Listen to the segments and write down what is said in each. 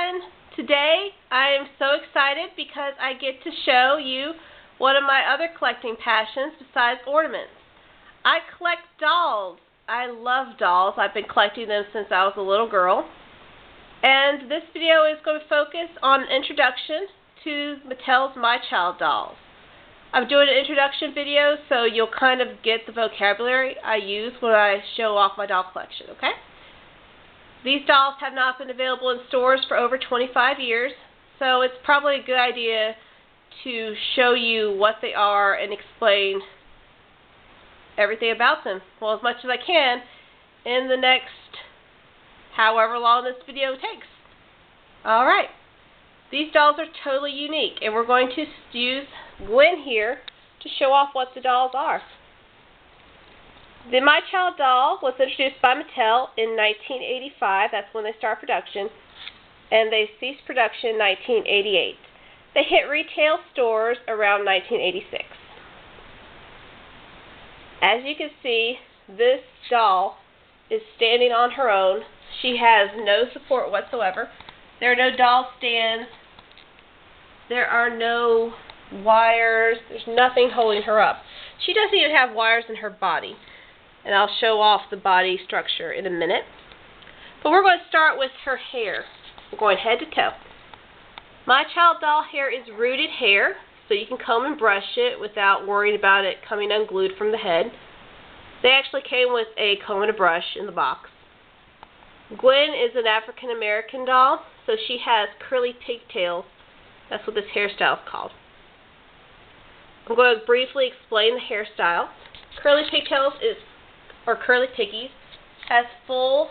everyone. Today I am so excited because I get to show you one of my other collecting passions besides ornaments. I collect dolls. I love dolls. I've been collecting them since I was a little girl. And this video is going to focus on an introduction to Mattel's My Child dolls. I'm doing an introduction video so you'll kind of get the vocabulary I use when I show off my doll collection, okay? These dolls have not been available in stores for over 25 years, so it's probably a good idea to show you what they are and explain everything about them, well, as much as I can, in the next however long this video takes. Alright, these dolls are totally unique, and we're going to use Gwen here to show off what the dolls are. The My Child doll was introduced by Mattel in 1985. That's when they started production. And they ceased production in 1988. They hit retail stores around 1986. As you can see, this doll is standing on her own. She has no support whatsoever. There are no doll stands. There are no wires. There's nothing holding her up. She doesn't even have wires in her body. And I'll show off the body structure in a minute. But we're going to start with her hair. We're going head to toe. My Child doll hair is rooted hair, so you can comb and brush it without worrying about it coming unglued from the head. They actually came with a comb and a brush in the box. Gwen is an African American doll, so she has curly pigtails. That's what this hairstyle is called. I'm going to briefly explain the hairstyle. Curly pigtails or curly piggies, has full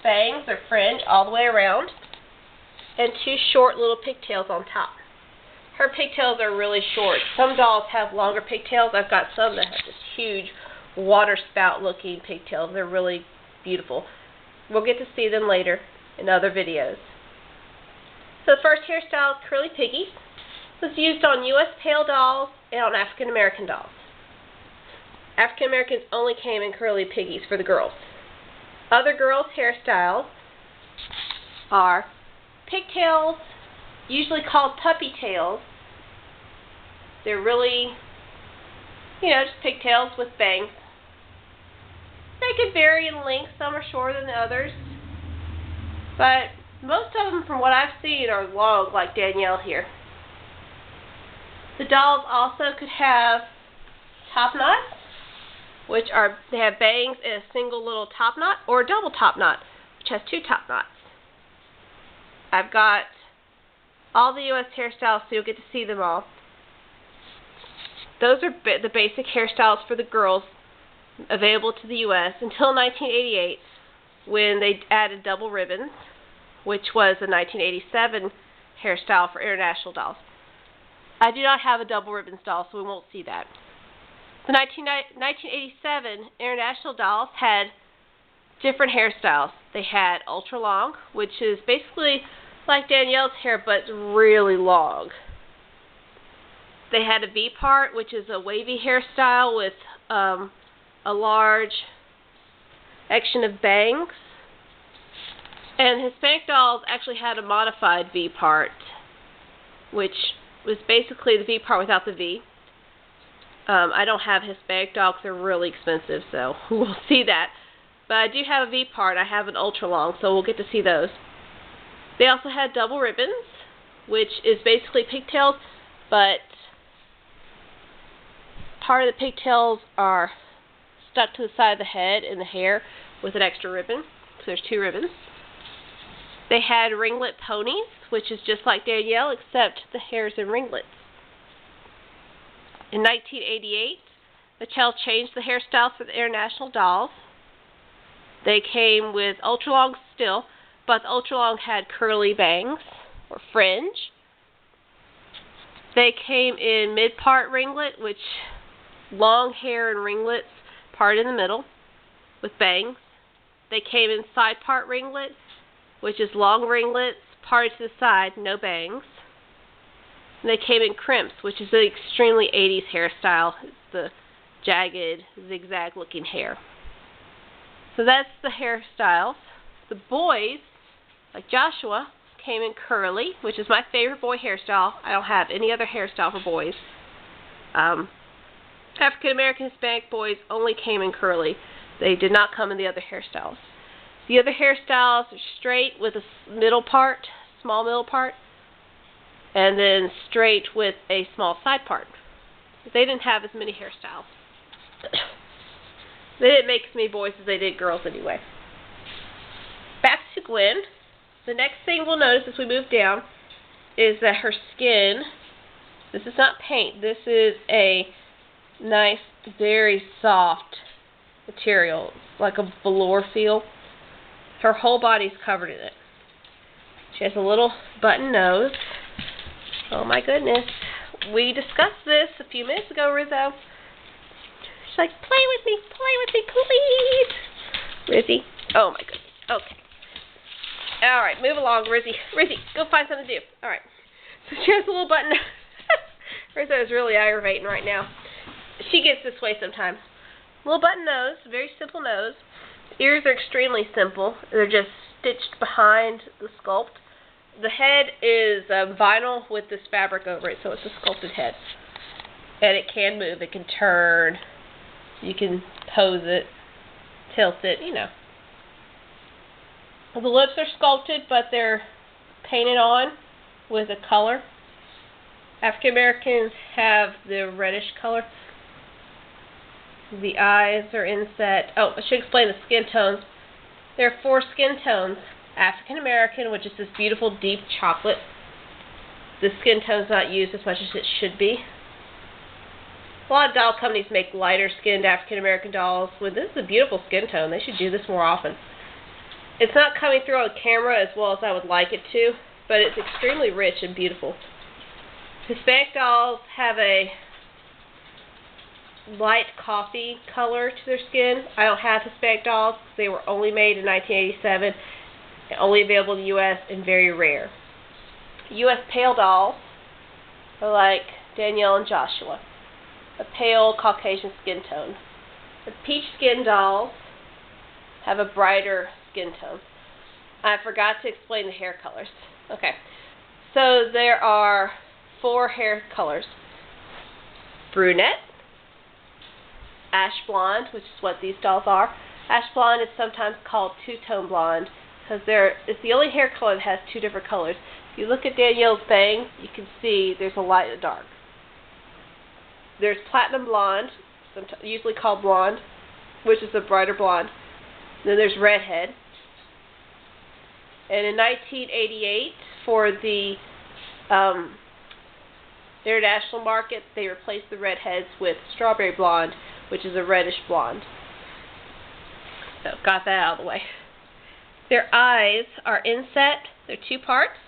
bangs or fringe all the way around and two short little pigtails on top. Her pigtails are really short. Some dolls have longer pigtails. I've got some that have this huge water spout looking pigtails. They're really beautiful. We'll get to see them later in other videos. So the first hairstyle, curly piggy, was used on U.S. pale dolls and on African American dolls. African Americans only came in curly piggies for the girls. Other girls' hairstyles are pigtails, usually called puppy tails. They're really, just pigtails with bangs. They can vary in length. Some are shorter than the others. But most of them, from what I've seen, are long, like Danielle here. The dolls also could have top knots, they have bangs and a single little top knot, or a double top knot, which has two top knots. I've got all the U.S. hairstyles, so you'll get to see them all. Those are the basic hairstyles for the girls available to the U.S. until 1988, when they added double ribbons, which was a 1987 hairstyle for international dolls. I do not have a double ribbons doll, so we won't see that. The 1987 international dolls had different hairstyles. They had ultra long, which is basically like Danielle's hair, but really long. They had a V part, which is a wavy hairstyle with a large action of bangs. And Hispanic dolls actually had a modified V part, which was basically the V part without the V. I don't have Hispanic dolls. They're really expensive, so we'll see that. But I do have a V part. I have an ultra long, so we'll get to see those. They also had double ribbons, which is basically pigtails, but part of the pigtails are stuck to the side of the head and the hair with an extra ribbon. So there's two ribbons. They had ringlet ponies, which is just like Danielle, except the hair's in ringlets. In 1988, Mattel changed the hairstyle for the international dolls. They came with ultra-long still, but the ultra-long had curly bangs, or fringe. They came in mid-part ringlet, which long hair and ringlets, part in the middle, with bangs. They came in side-part ringlet, which is long ringlets, parted to the side, no bangs. And they came in crimps, which is an extremely 80s hairstyle. It's the jagged, zigzag-looking hair. So that's the hairstyles. The boys, like Joshua, came in curly, which is my favorite boy hairstyle. I don't have any other hairstyle for boys. African American Hispanic boys only came in curly. They did not come in the other hairstyles. The other hairstyles are straight with a middle part, small middle part, and then straight with a small side part. They didn't have as many hairstyles. They didn't make as many boys as they did girls anyway. Back to Gwen. The next thing we'll notice as we move down is that her skin, this is not paint, this is a nice, very soft material, like a velour feel. Her whole body's covered in it. She has a little button nose. Oh my goodness. We discussed this a few minutes ago, Rizzo. She's like, play with me, please. Rizzy. Oh my goodness. Okay. Alright, move along, Rizzy. Rizzy, go find something to do. Alright. So she has a little button. Rizzo is really aggravating right now. She gets this way sometimes. Little button nose, very simple nose. Ears are extremely simple. They're just stitched behind the sculpt. The head is vinyl with this fabric over it, so it's a sculpted head. And it can move, it can turn, you can pose it, tilt it, you know. The lips are sculpted, but they're painted on with a color. African Americans have the reddish color. The eyes are inset. Oh, I should explain the skin tones. There are 4 skin tones. African American, which is this beautiful deep chocolate. The skin tone's not used as much as it should be. A lot of doll companies make lighter skinned African American dolls. Well, this is a beautiful skin tone. They should do this more often. It's not coming through on camera as well as I would like it to, but it's extremely rich and beautiful. Hispanic dolls have a light coffee color to their skin. I don't have Hispanic dolls because they were only made in 1987, and only available in the U.S. and very rare. U.S. pale dolls are like Danielle and Joshua, a pale Caucasian skin tone. The peach skin dolls have a brighter skin tone. I forgot to explain the hair colors. Okay, so there are 4 hair colors. Brunette, ash blonde, which is what these dolls are. Ash blonde is sometimes called two-tone blonde because it's the only hair color that has 2 different colors. If you look at Danielle's bangs, you can see there's a light and a dark. There's platinum blonde, usually called blonde, which is a brighter blonde. Then there's redhead. And in 1988, for the international market, they replaced the redheads with strawberry blonde, which is a reddish blonde. So, got that out of the way. Their eyes are inset. They're 2 parts.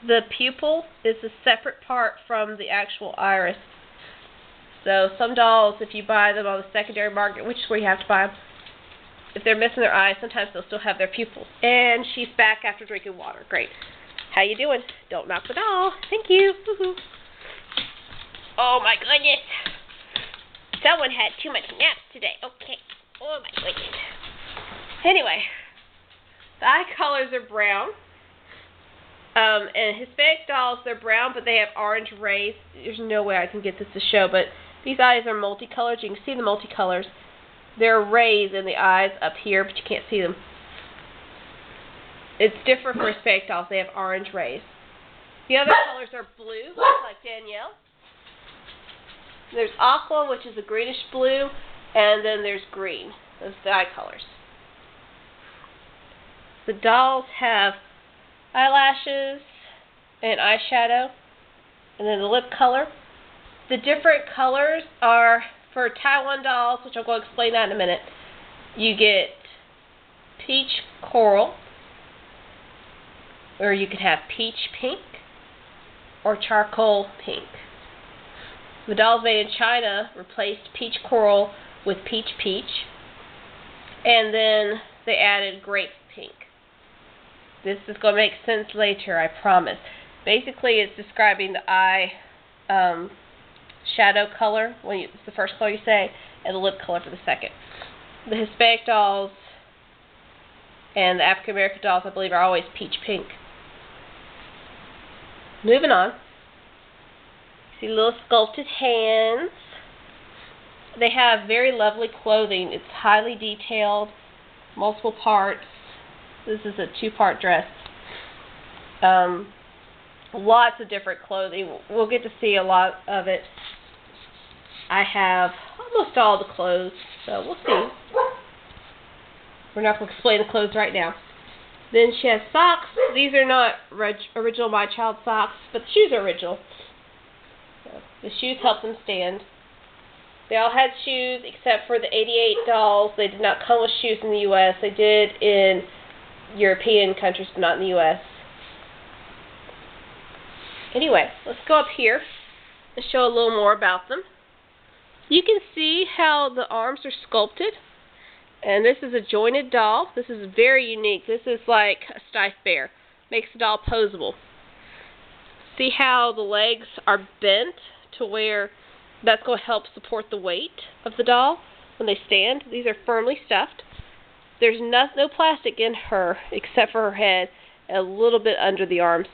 The pupil is a separate part from the actual iris. So, some dolls, if you buy them on the secondary market, which is where you have to buy them, if they're missing their eyes, sometimes they'll still have their pupils. And she's back after drinking water. Great. How you doing? Don't knock the doll. Thank you. Woohoo. Oh my goodness. Someone had too much naps today. Okay. Oh my goodness. Anyway, the eye colors are brown. And Hispanic dolls, they're brown, but they have orange rays. There's no way I can get this to show, but these eyes are multicolored. You can see the multicolors. There are rays in the eyes up here, but you can't see them. It's different for Hispanic dolls. They have orange rays. The other colors are blue, like Danielle. There's aqua, which is a greenish blue, and then there's green. Those are the eye colors. The dolls have eyelashes and eyeshadow, and then the lip color. The different colors are for Taiwan dolls, which I'm going to explain that in a minute. You get peach coral, or you can have peach pink or charcoal pink. The dolls made in China replaced peach coral with peach peach, and then they added grape pink. This is going to make sense later, I promise. Basically, it's describing the eye shadow color, it's the first color you say, and the lip color for the second. The Hispanic dolls and the African American dolls, I believe, are always peach pink. Moving on. See little sculpted hands. They have very lovely clothing. It's highly detailed, multiple parts. This is a 2-part dress. Lots of different clothing. We'll get to see a lot of it. I have almost all the clothes, so we'll see. We're not going to explain the clothes right now. Then she has socks. These are not original My Child socks, but the shoes are original. So the shoes help them stand. They all had shoes except for the 88 dolls. They did not come with shoes in the U.S. They did in European countries, but not in the U.S. Anyway, let's go up here and show a little more about them. You can see how the arms are sculpted. And this is a jointed doll. This is very unique. This is like a stiff bear. Makes the doll posable. See how the legs are bent to where that's going to help support the weight of the doll when they stand. These are firmly stuffed. There's no plastic in her except for her head and a little bit under the arms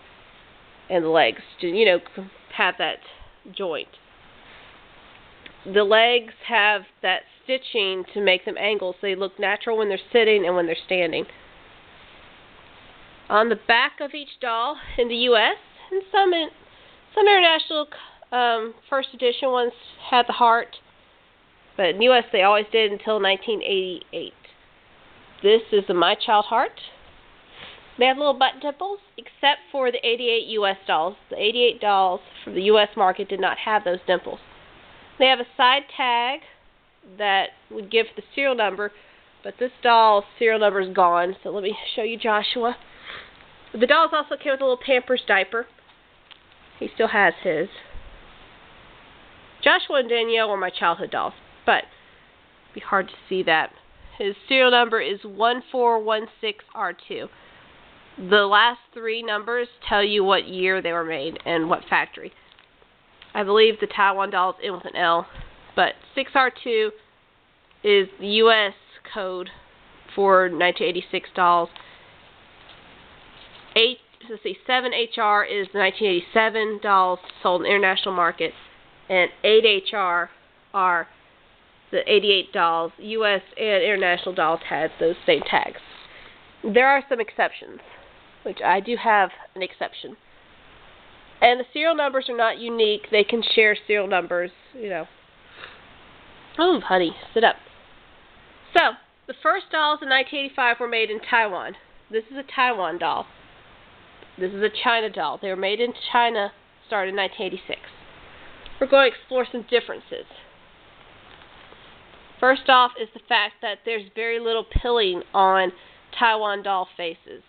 and the legs to, have that joint. The legs have that stitching to make them angles so they look natural when they're sitting and when they're standing. On the back of each doll in the U.S. and some international first edition ones had the heart, but in the U.S. they always did until 1988. This is the My Child heart. They have little button dimples, except for the 88 U.S. dolls. The 88 dolls from the U.S. market did not have those dimples. They have a side tag that would give the serial number, but this doll's serial number is gone, so let me show you Joshua. The dolls also came with a little Pampers diaper. He still has his. Joshua and Danielle were my childhood dolls, but it'd be hard to see that. His serial number is 1416R2. The last 3 numbers tell you what year they were made and what factory. I believe the Taiwan doll is in with an L, but 6R2 is the U.S. code for 1986 dolls. 7HR is the 1987 dolls sold in the international market, and 8HR are the 88 dolls. U.S. and international dolls had those same tags. There are some exceptions, which I do have an exception. And the serial numbers are not unique. They can share serial numbers, Oh, honey, sit up. So, the first dolls in 1985 were made in Taiwan. This is a Taiwan doll. This is a China doll. They were made in China, started in 1986. We're going to explore some differences. First off is the fact that there's very little pilling on Taiwan doll faces.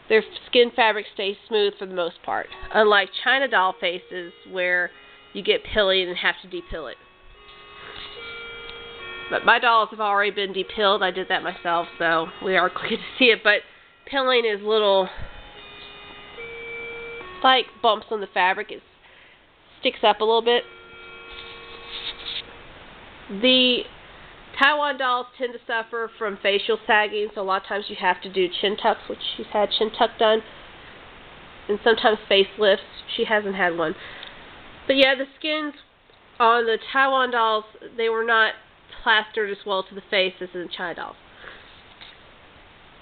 Their skin fabric stays smooth for the most part, unlike China doll faces where you get pilling and have to depill it. But my dolls have already been depilled. I did that myself, so we are going to see it. But pilling is little, like bumps on the fabric. It sticks up a little bit. The Taiwan dolls tend to suffer from facial sagging, so a lot of times you have to do chin tucks, which she's had chin tuck done, and sometimes facelifts. She hasn't had one. But yeah, the skins on the Taiwan dolls, they were not plastered as well to the face as in the China dolls.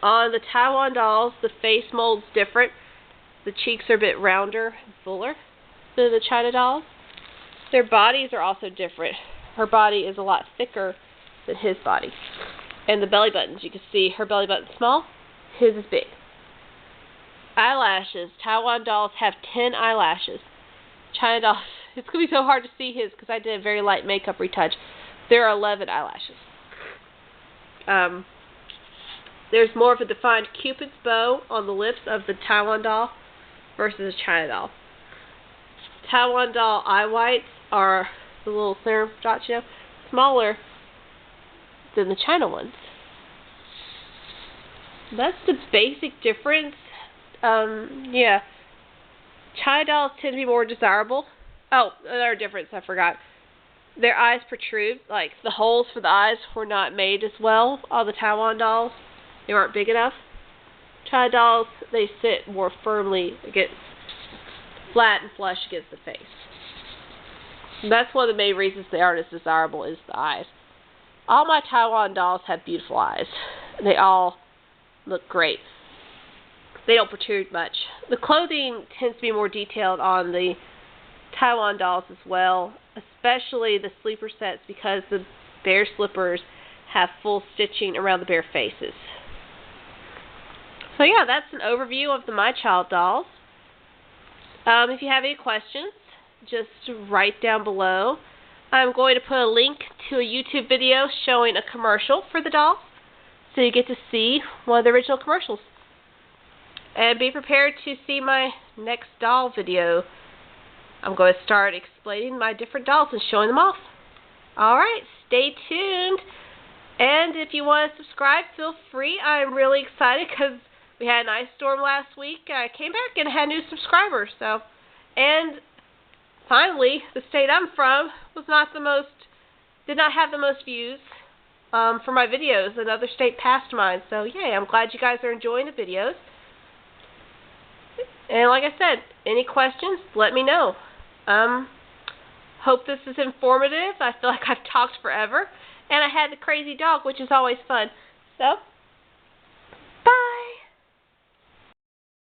On the Taiwan dolls, the face mold's different. The cheeks are a bit rounder and fuller than the China dolls. Their bodies are also different. Her body is a lot thicker than his body. And the belly buttons, you can see her belly button's small, his is big. Eyelashes. Taiwan dolls have 10 eyelashes. China dolls, it's going to be so hard to see his because I did a very light makeup retouch. There are 11 eyelashes. There's more of a defined Cupid's bow on the lips of the Taiwan doll versus a China doll. Taiwan doll eye whites are the little clear dots, smaller than the China ones. That's the basic difference. Yeah. China dolls tend to be more desirable. Oh, another difference I forgot. Their eyes protrude. Like, the holes for the eyes were not made as well on the Taiwan dolls. They weren't big enough. China dolls, they sit more firmly against flat and flush against the face. And that's one of the main reasons they aren't as desirable is the eyes. All my Taiwan dolls have beautiful eyes. They all look great. They don't protrude much. The clothing tends to be more detailed on the Taiwan dolls as well, especially the sleeper sets, because the bear slippers have full stitching around the bear faces. So yeah, that's an overview of the My Child dolls. If you have any questions, just write down below. I'm going to put a link to a YouTube video showing a commercial for the doll, so you get to see one of the original commercials. And be prepared to see my next doll video. I'm going to start explaining my different dolls and showing them off. Alright, stay tuned. And if you want to subscribe, feel free. I'm really excited because we had an ice storm last week. I came back and had new subscribers. And finally, the state I'm from did not have the most views for my videos. Another state passed mine. So yay, I'm glad you guys are enjoying the videos. And like I said, any questions, let me know. Hope this is informative. I feel like I've talked forever. And I had the crazy dog, which is always fun. So,